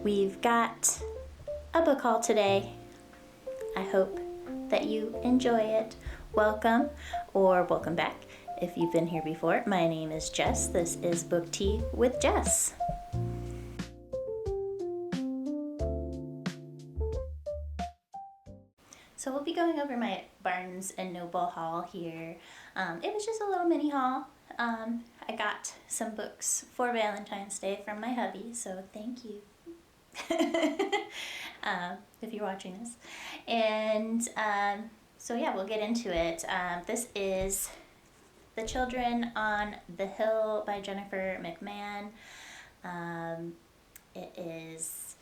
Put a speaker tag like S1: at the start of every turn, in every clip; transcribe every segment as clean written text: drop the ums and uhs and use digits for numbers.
S1: We've got a book haul today. I hope that you enjoy it. Welcome or welcome back if you've been here before. My name is Jess. This is Book Tea with Jess. So we'll be going over my Barnes & Noble haul here. It was just a little mini haul. I got some books for Valentine's Day from my hubby, so thank you. If you're watching this. And so yeah, we'll get into it. This is The Children on the Hill by Jennifer McMahon. It is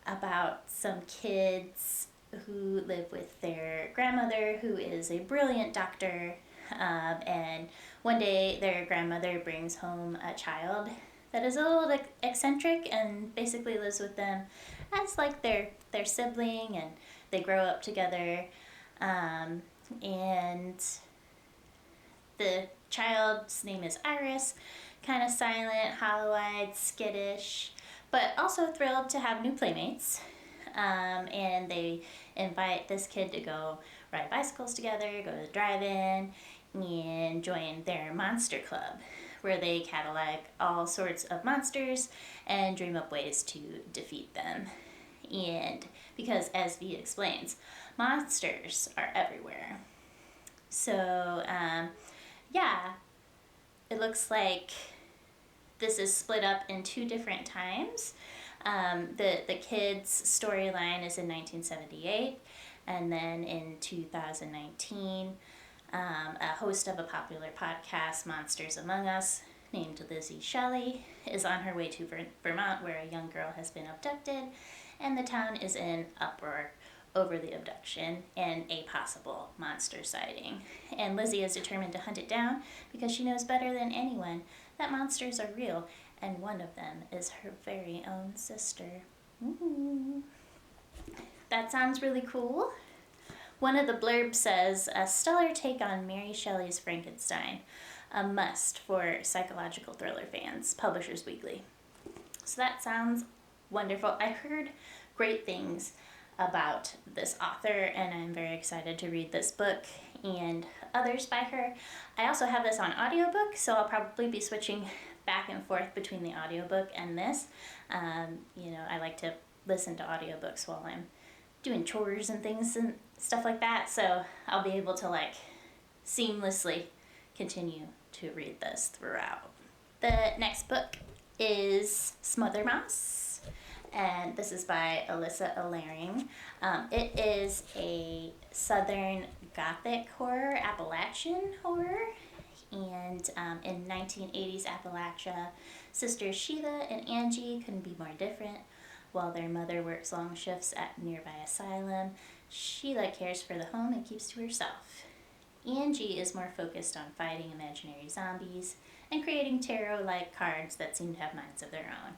S1: about some kids who live with their grandmother, who is a brilliant doctor, and one day their grandmother brings home a child that is a little eccentric and basically lives with them as like their sibling, and they grow up together, and the child's name is Iris, kind of silent, hollow-eyed, skittish, but also thrilled to have new playmates. And they invite this kid to go ride bicycles together, go to the drive-in, and join their monster club, where they catalog all sorts of monsters and dream up ways to defeat them. And because, as V explains, monsters are everywhere. So, yeah, it looks like this is split up in two different times. The kids' storyline is in 1978, and then in 2019, a host of a popular podcast, Monsters Among Us, named Lizzie Shelley, is on her way to Vermont, where a young girl has been abducted, and the town is in uproar over the abduction and a possible monster sighting. And Lizzie is determined to hunt it down because she knows better than anyone that monsters are real, and one of them is her very own sister. Ooh. That sounds really cool. One of the blurbs says, a stellar take on Mary Shelley's Frankenstein, a must for psychological thriller fans, Publishers Weekly. So that sounds wonderful. I heard great things about this author, and I'm very excited to read this book and others by her. I also have this on audiobook, so I'll probably be switching back and forth between the audiobook and this. I like to listen to audiobooks while I'm doing chores and things and stuff like that, so I'll be able to seamlessly continue to read this throughout. The next book is Smother Moss, and this is by Alyssa Allering. It is a Southern Gothic horror, Appalachian horror, and in 1980s Appalachia, sisters Sheila and Angie couldn't be more different. While their mother works long shifts at a nearby asylum, Sheila cares for the home and keeps to herself. Angie is more focused on fighting imaginary zombies and creating tarot-like cards that seem to have minds of their own.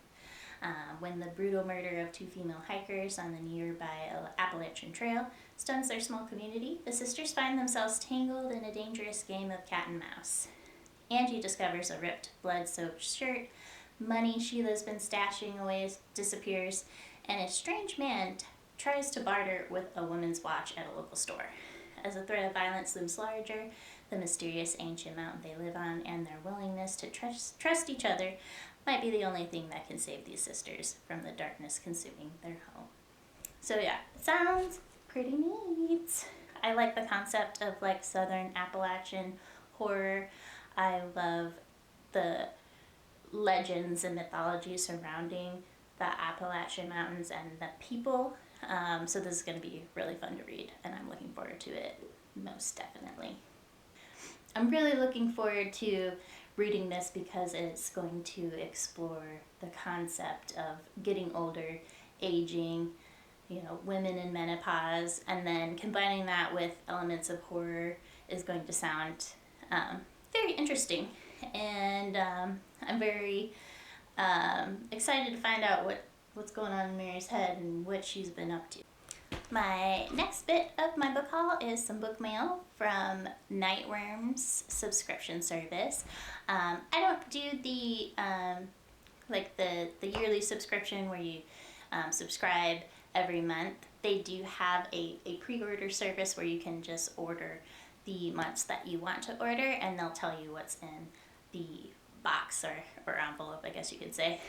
S1: When the brutal murder of two female hikers on the nearby Appalachian Trail stuns their small community, the sisters find themselves tangled in a dangerous game of cat and mouse. Angie discovers a ripped, blood-soaked shirt. Money Sheila's been stashing away disappears, and a strange man tries to barter with a woman's watch at a local store. As the threat of violence looms larger, the mysterious ancient mountain they live on and their willingness to trust each other might be the only thing that can save these sisters from the darkness consuming their home. So yeah, it sounds pretty neat. I like the concept of Southern Appalachian horror. I love the legends and mythology surrounding the Appalachian Mountains and the people. So this is going to be really fun to read, and I'm looking forward to it most definitely. I'm really looking forward to reading this because it's going to explore the concept of getting older, aging, women in menopause, and then combining that with elements of horror is going to sound very interesting. And I'm very excited to find out what's going on in Mary's head and what she's been up to. My next bit of my book haul is some book mail from Nightworm's subscription service. I don't do the the yearly subscription where you subscribe every month, they do have a pre-order service where you can just order the months that you want to order, and they'll tell you what's in the box or envelope, I guess you could say,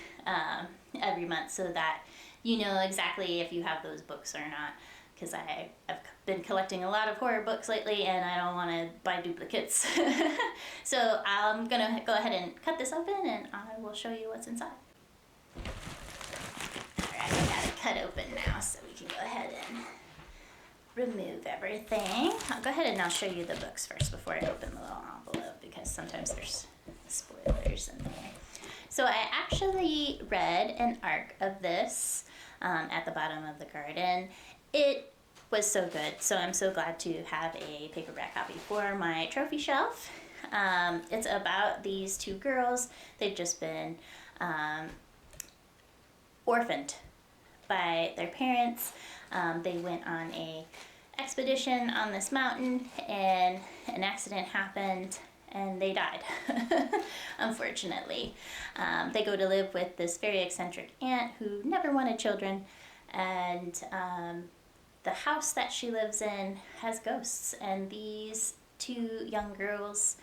S1: every month, so that you know exactly if you have those books or not. Because I've been collecting a lot of horror books lately, and I don't want to buy duplicates. So I'm gonna go ahead and cut this open, and I will show you what's inside. Alright, I got it cut open now, so we can go ahead and remove everything. I'll go ahead and I'll show you the books first before I open the little envelope, because sometimes there's spoilers in there. So I actually read an arc of this at the bottom of the garden. It was so good, so I'm so glad to have a paperback copy for my trophy shelf. It's about these two girls. They've just been orphaned by their parents. They went on a expedition on this mountain, and an accident happened and they died, unfortunately. They go to live with this very eccentric aunt who never wanted children, and the house that she lives in has ghosts, and these two young girls,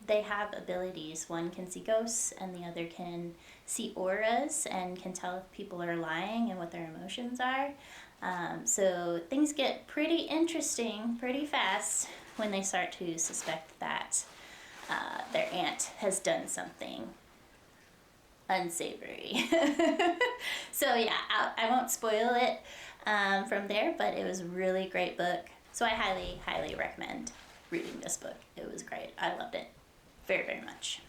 S1: they have abilities. One can see ghosts, and the other can see auras and can tell if people are lying and what their emotions are. So things get pretty interesting pretty fast when they start to suspect that their aunt has done something unsavory. So yeah, I won't spoil it from there, but it was a really great book. So I highly, highly recommend reading this book. It was great. I loved it very, very much.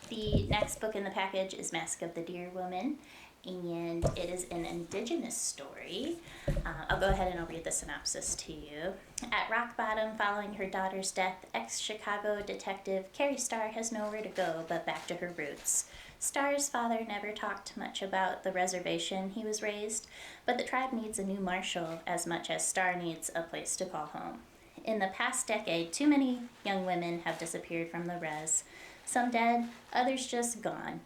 S1: The next book in the package is Mask of the Deer Woman, and it is an indigenous story. I'll go ahead and I'll read the synopsis to you. At rock bottom, following her daughter's death, ex-Chicago detective Carrie Starr has nowhere to go but back to her roots. Starr's father never talked much about the reservation he was raised, but the tribe needs a new marshal as much as Starr needs a place to call home. In the past decade, too many young women have disappeared from the res. Some dead, others just gone.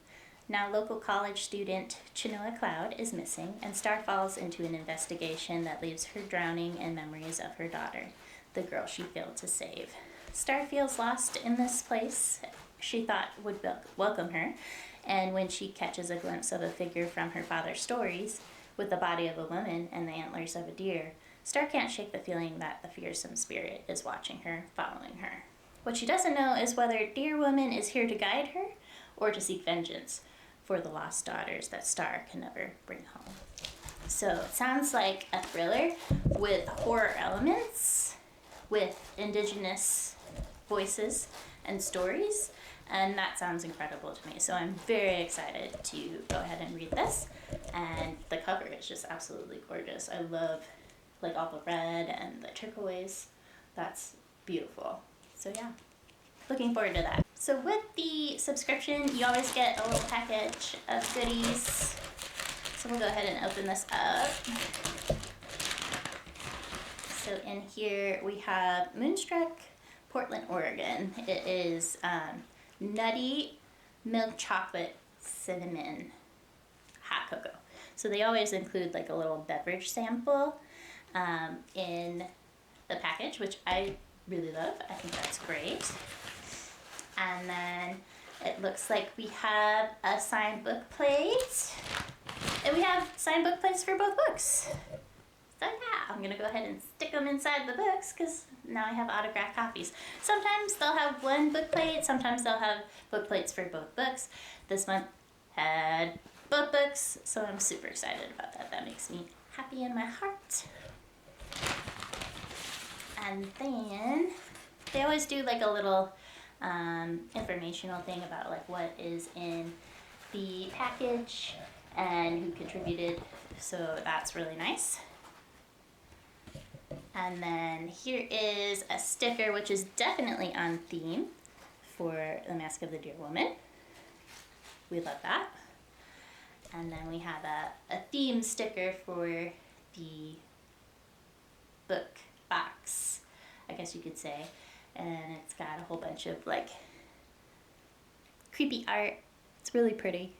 S1: Now local college student Chinoa Cloud is missing, and Starr falls into an investigation that leaves her drowning in memories of her daughter, the girl she failed to save. Starr feels lost in this place she thought would welcome her, and when she catches a glimpse of a figure from her father's stories, with the body of a woman and the antlers of a deer, Starr can't shake the feeling that the fearsome spirit is watching her, following her. What she doesn't know is whether Deer Woman is here to guide her or to seek vengeance for the lost daughters that Starr can never bring home. So it sounds like a thriller with horror elements, with indigenous voices and stories, and that sounds incredible to me. So I'm very excited to go ahead and read this, and the cover is just absolutely gorgeous. I love like all the red and the turquoise. That's beautiful. So yeah, looking forward to that. So with the subscription, you always get a little package of goodies. So we'll go ahead and open this up. So in here we have Moonstruck, Portland, Oregon. It is nutty milk chocolate cinnamon hot cocoa. So they always include like a little beverage sample in the package, which I really love. I think that's great. And then it looks like we have a signed book plate. And we have signed book plates for both books. So yeah, I'm gonna go ahead and stick them inside the books because now I have autographed copies. Sometimes they'll have one book plate, sometimes they'll have book plates for both books. This one had both books, so I'm super excited about that. That makes me happy in my heart. And then they always do like a little informational thing about like what is in the package and who contributed, so that's really nice. And then here is a sticker which is definitely on theme for the Mask of the Deer Woman. We love that. And then we have a theme sticker for the book box, I guess you could say. And it's got a whole bunch of like creepy art. It's really pretty.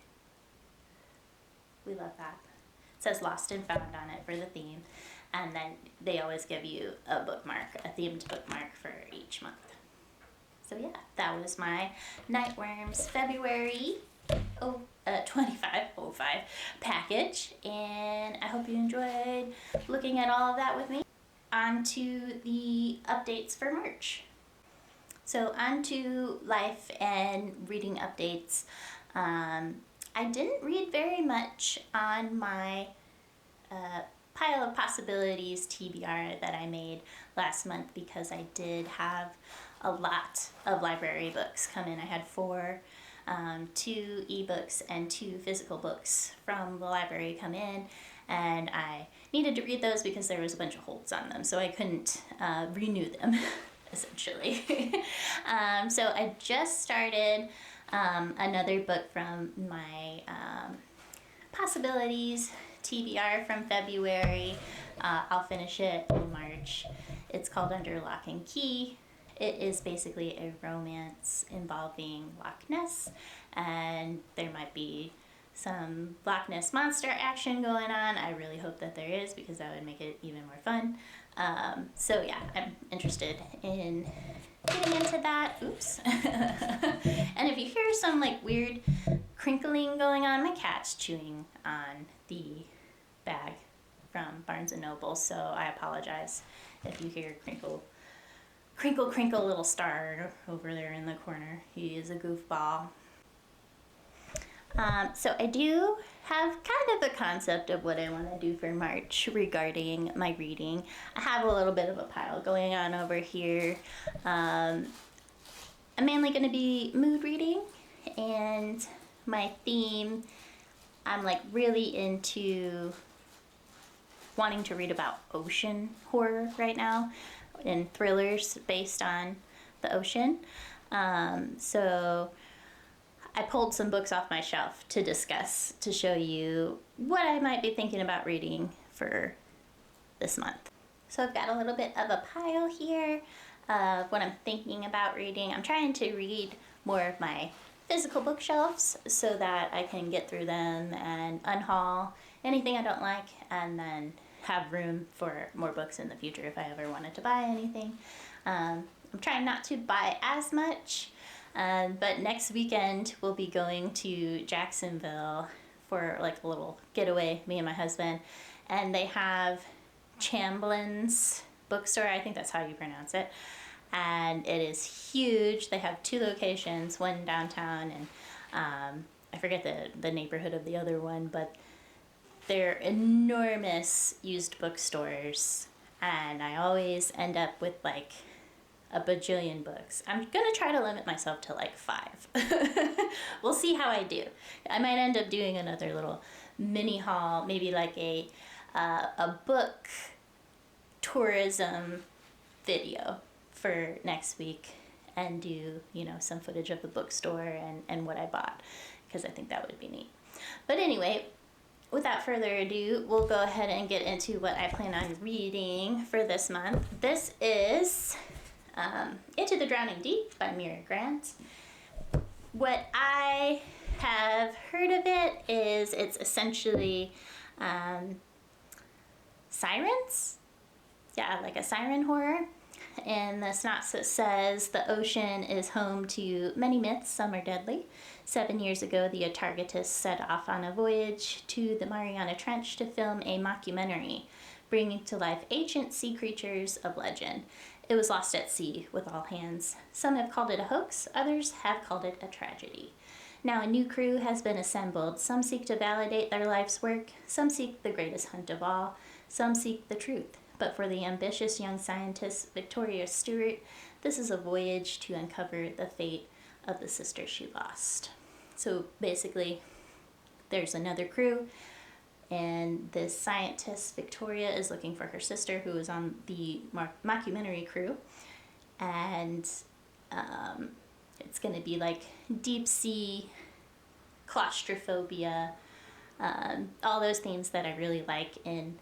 S1: We love that. says Lost and Found on it for the theme. And then they always give you a bookmark, a themed bookmark for each month. So yeah, that was my Nightworms February 2505 package, and I hope you enjoyed looking at all of that with me. On to the updates for March. So on to life and reading updates. I didn't read very much on my Pile of Possibilities TBR that I made last month because I did have a lot of library books come in. I had 4, 2 ebooks and 2 physical books from the library come in, and I needed to read those because there was a bunch of holds on them, so I couldn't renew them essentially. So I just started another book from my Possibilities TBR from February. I'll finish it in March. It's called Under Lock and Key. It is basically a romance involving Loch Ness, and there might be some Loch Ness monster action going on. I really hope that there is, because that would make it even more fun. So yeah, I'm interested in getting into that. Oops. And if you hear some like weird crinkling going on, my cat's chewing on the bag from Barnes & Noble, so I apologize if you hear crinkle, crinkle little star over there in the corner. He is a goofball. So I do have kind of a concept of what I want to do for March regarding my reading. I have a little bit of a pile going on over here. I'm mainly going to be mood reading, and my theme, I'm like really into wanting to read about ocean horror right now and thrillers based on the ocean. So I pulled some books off my shelf to discuss, to show you what I might be thinking about reading for this month. So I've got a little bit of a pile here of what I'm thinking about reading. I'm trying to read more of my physical bookshelves so that I can get through them and unhaul anything I don't like, and then have room for more books in the future if I ever wanted to buy anything. I'm trying not to buy as much, but next weekend we'll be going to Jacksonville for like a little getaway, me and my husband, and they have Chamblin's bookstore, I think that's how you pronounce it, and it is huge. They have 2 locations, one downtown and I forget the neighborhood of the other one, but they're enormous used bookstores, and I always end up with like a bajillion books. I'm gonna try to limit myself to like 5. We'll see how I do. I might end up doing another little mini haul, maybe like a book tourism video for next week, and do, you know, some footage of the bookstore and what I bought, because I think that would be neat. But anyway, without further ado, we'll go ahead and get into what I plan on reading for this month. This is Into the Drowning Deep by Mira Grant. What I have heard of it is it's essentially sirens. Yeah, like a siren horror. And the synopsis says, the ocean is home to many myths, some are deadly. 7 years ago, the Atargatis set off on a voyage to the Mariana Trench to film a mockumentary, bringing to life ancient sea creatures of legend. It was lost at sea with all hands. Some have called it a hoax, others have called it a tragedy. Now a new crew has been assembled. Some seek to validate their life's work, some seek the greatest hunt of all, some seek the truth. But for the ambitious young scientist Victoria Stewart, this is a voyage to uncover the fate of the sister she lost. So basically, there's another crew, and this scientist Victoria is looking for her sister, who is on the mockumentary crew, and it's going to be like deep sea claustrophobia, all those themes that I really like in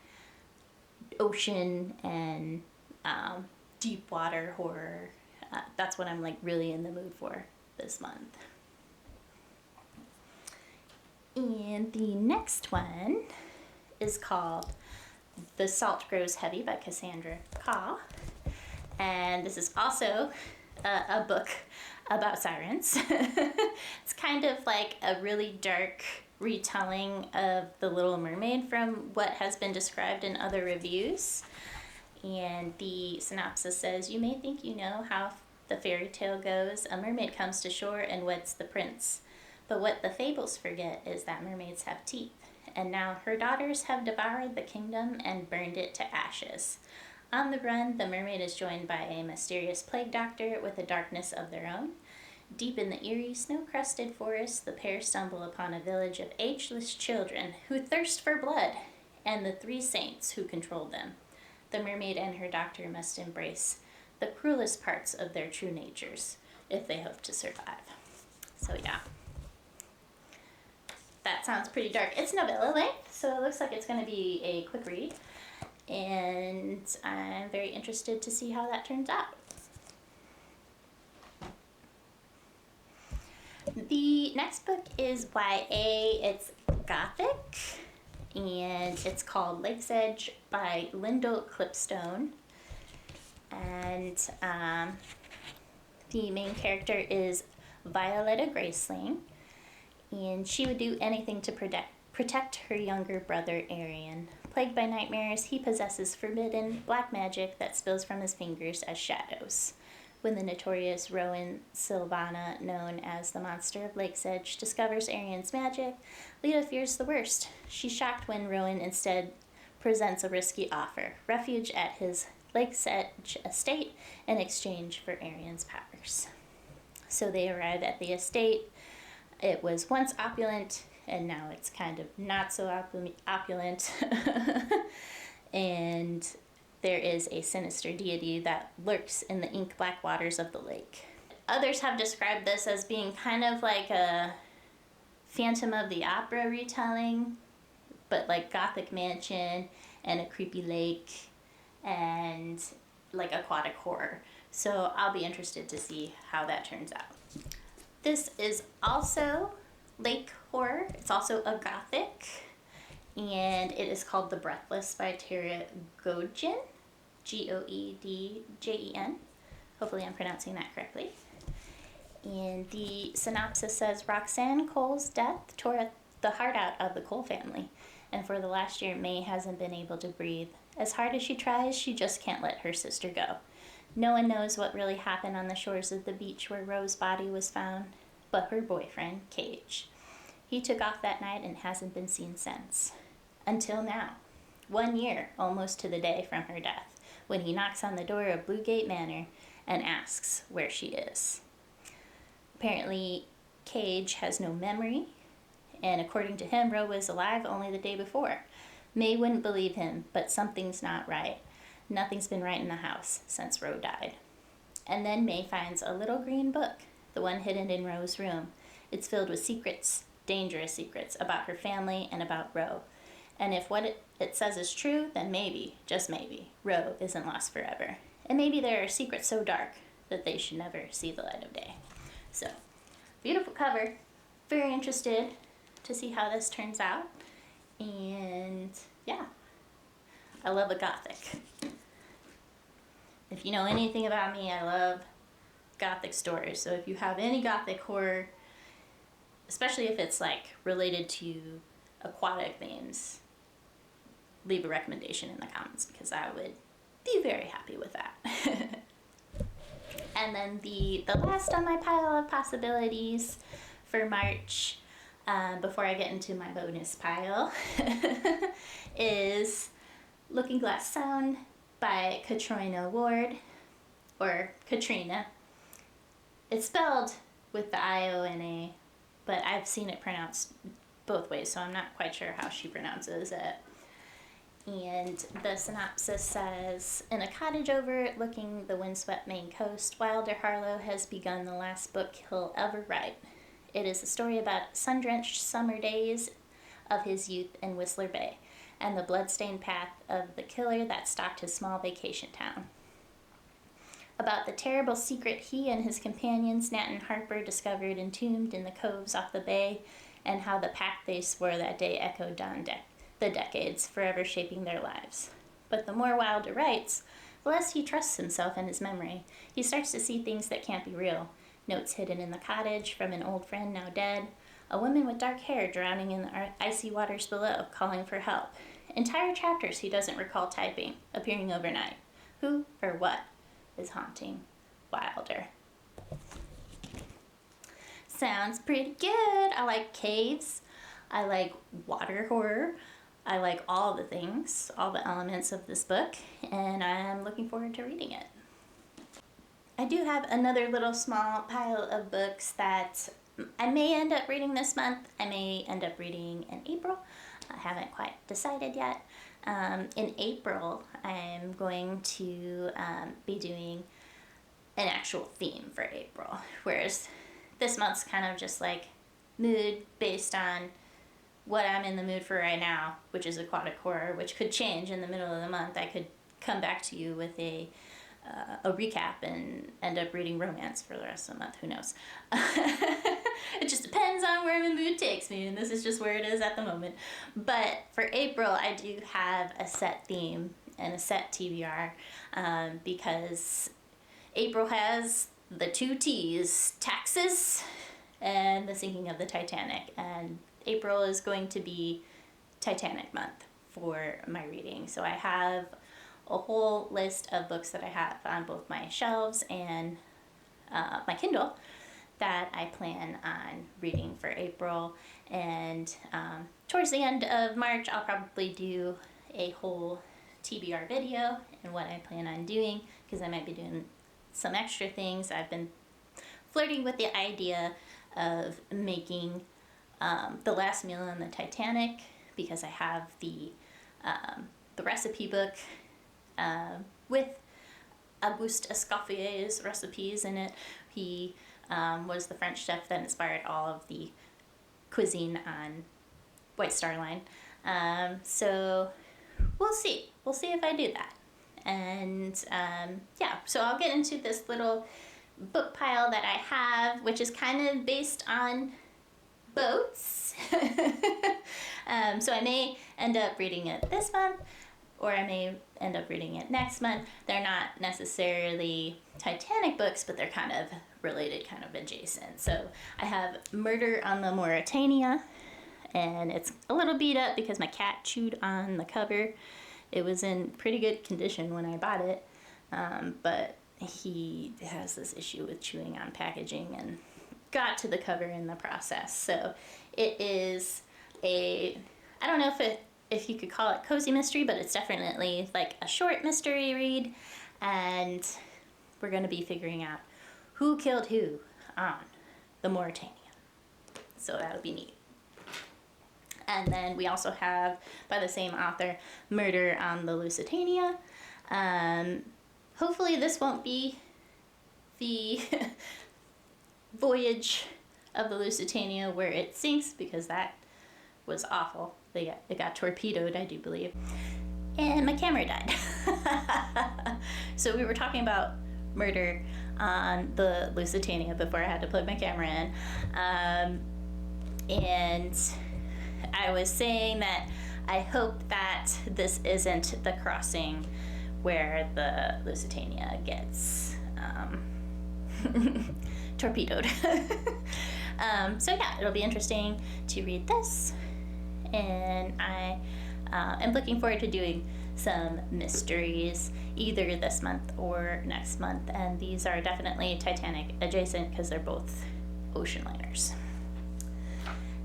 S1: ocean and deep water horror. That's what I'm like really in the mood for this month. And the next one is called The Salt Grows Heavy by Cassandra Caw. And this is also a book about sirens. It's kind of like a really dark retelling of The Little Mermaid from what has been described in other reviews. And the synopsis says, "You may think you know how the fairy tale goes. A mermaid comes to shore and weds the prince. But what the fables forget is that mermaids have teeth. And now her daughters have devoured the kingdom and burned it to ashes. On the run, the mermaid is joined by a mysterious plague doctor with a darkness of their own. Deep in the eerie, snow-crusted forest, the pair stumble upon a village of ageless children who thirst for blood, and the 3 saints who control them. The mermaid and her doctor must embrace the cruelest parts of their true natures if they hope to survive." So yeah, that sounds pretty dark. It's novella length, so it looks like it's going to be a quick read, and I'm very interested to see how that turns out. The next book is YA. It's Gothic, and it's called Lake's Edge by Lyndall Clipstone. And the main character is Violetta Graceling, and she would do anything to protect her younger brother Arian. Plagued by nightmares, he possesses forbidden black magic that spills from his fingers as shadows. When the notorious Rowan Sylvana, known as the Monster of Lake's Edge, discovers Arian's magic, Lita fears the worst. She's shocked when Rowan instead presents a risky offer: refuge at his Lake's Edge estate in exchange for Arian's powers. So they arrive at the estate. It was once opulent, and now it's kind of not so opulent. And there is a sinister deity that lurks in the ink-black waters of the lake. Others have described this as being kind of like a Phantom of the Opera retelling, but like Gothic mansion and a creepy lake and like aquatic horror. So I'll be interested to see how that turns out. This is also lake horror. It's also a Gothic, and it is called The Breathless by Tara Goedjen, Goedjen. Hopefully I'm pronouncing that correctly. And the synopsis says, Roxanne Cole's death tore the heart out of the Cole family, and for the last year, May hasn't been able to breathe. As hard as she tries, she just can't let her sister go. No one knows what really happened on the shores of the beach where Rose's body was found, but her boyfriend, Cage. He took off that night and hasn't been seen since. Until now. 1 year, almost to the day from her death, when he knocks on the door of Bluegate Manor and asks where she is. Apparently, Cage has no memory, and according to him, Rose was alive only the day before. May wouldn't believe him, but something's not right. Nothing's been right in the house since Rose died. And then May finds a little green book, the one hidden in Rose's room. It's filled with secrets, dangerous secrets, about her family and about Rose. And if what it says is true, then maybe, just maybe, Rose isn't lost forever. And maybe there are secrets so dark that they should never see the light of day. So, beautiful cover. Very interested to see how this turns out. And yeah, I love a Gothic. If you know anything about me, I love Gothic stories. So if you have any Gothic horror, especially if it's like related to aquatic themes, leave a recommendation in the comments because I would be very happy with that. And then the last on my pile of possibilities for March, before I get into my bonus pile, is Looking Glass Sound by Katrina Ward, or Katrina. It's spelled with the I-O-N-A, but I've seen it pronounced both ways, so I'm not quite sure how she pronounces it. And the synopsis says, in a cottage overlooking the windswept Maine coast, Wilder Harlow has begun the last book he'll ever write. It is a story about sun-drenched summer days of his youth in Whistler Bay, and the blood-stained path of the killer that stalked his small vacation town. About the terrible secret he and his companions, Nat and Harper, discovered entombed in the coves off the bay, and how the pact they swore that day echoed down the decades, forever shaping their lives. But the more Wilder writes, the less he trusts himself and his memory. He starts to see things that can't be real. Notes hidden in the cottage from an old friend now dead. A woman with dark hair drowning in the icy waters below, calling for help. Entire chapters he doesn't recall typing, appearing overnight. Who or what is haunting Wilder? Sounds pretty good. I like caves. I like water horror. I like all the things, all the elements of this book, and I'm looking forward to reading it. I do have another little small pile of books that I may end up reading this month. I may end up reading in April. I haven't quite decided yet. In April, I'm going to be doing an actual theme for April, whereas this month's kind of just like mood based on what I'm in the mood for right now, which is aquatic horror, which could change in the middle of the month. I could come back to you with a recap and end up reading romance for the rest of the month. Who knows? It just depends on where the mood takes me, and this is just where it is at the moment. But for April, I do have a set theme and a set TBR because April has the two T's, taxes and the sinking of the Titanic. And April is going to be Titanic month for my reading. So I have a whole list of books that I have on both my shelves and my Kindle that I plan on reading for April. And towards the end of March, I'll probably do a whole TBR video and what I plan on doing, because I might be doing some extra things. I've been flirting with the idea of making the last meal on the Titanic, because I have the recipe book with Auguste Escoffier's recipes in it. He was the French chef that inspired all of the cuisine on White Star Line. So we'll see. We'll see if I do that. And yeah, so I'll get into this little book pile that I have, which is kind of based on boats. So I may end up reading it this month, or I may end up reading it next month. They're not necessarily Titanic books, but they're kind of related, kind of adjacent. So I have Murder on the Mauritania, and it's a little beat up because my cat chewed on the cover. It was in pretty good condition when I bought it, but he has this issue with chewing on packaging and got to the cover in the process. So it is I don't know if you could call it cozy mystery, but it's definitely like a short mystery read, and we're going to be figuring out who killed who on the Mauritania. So that'll be neat. And then we also have, by the same author, Murder on the Lusitania. Hopefully this won't be the voyage of the Lusitania where it sinks, because that was awful. It got torpedoed, I do believe. And my camera died. So we were talking about murder on the Lusitania before I had to plug my camera in. And I was saying that I hope that this isn't the crossing where the Lusitania gets torpedoed. So yeah, it'll be interesting to read this, and I am looking forward to doing some mysteries either this month or next month, and these are definitely Titanic adjacent because they're both ocean liners.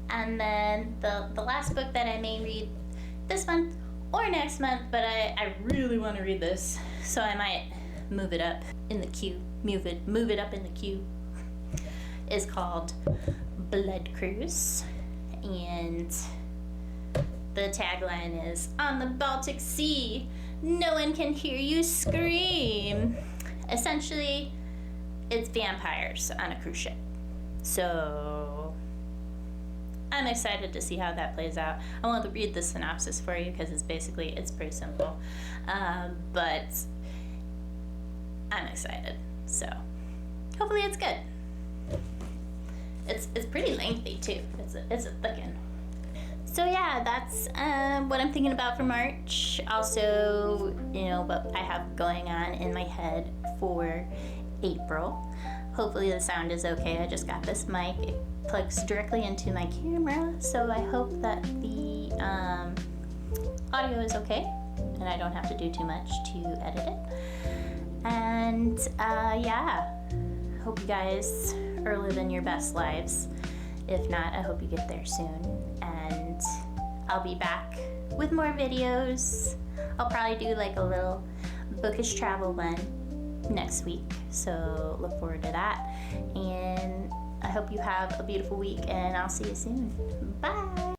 S1: And then the last book that I may read this month or next month, but I really want to read this, so I might move it up in the queue, move it up in the queue, is called Blood Cruise. And the tagline is, "On the Baltic Sea, no one can hear you scream." Essentially, it's vampires on a cruise ship. So I'm excited to see how that plays out. I want to read the synopsis for you because it's pretty simple. But I'm excited. So hopefully it's good. It's pretty lengthy too. It's a thick one. So yeah, that's what I'm thinking about for March. Also, you know, what I have going on in my head for April. Hopefully the sound is okay. I just got this mic. It plugs directly into my camera, so I hope that the audio is okay and I don't have to do too much to edit it. And yeah, hope you guys are living your best lives. If not, I hope you get there soon. And I'll be back with more videos. I'll probably do like a little bookish travel one next week, so look forward to that. And I hope you have a beautiful week, and I'll see you soon. Bye.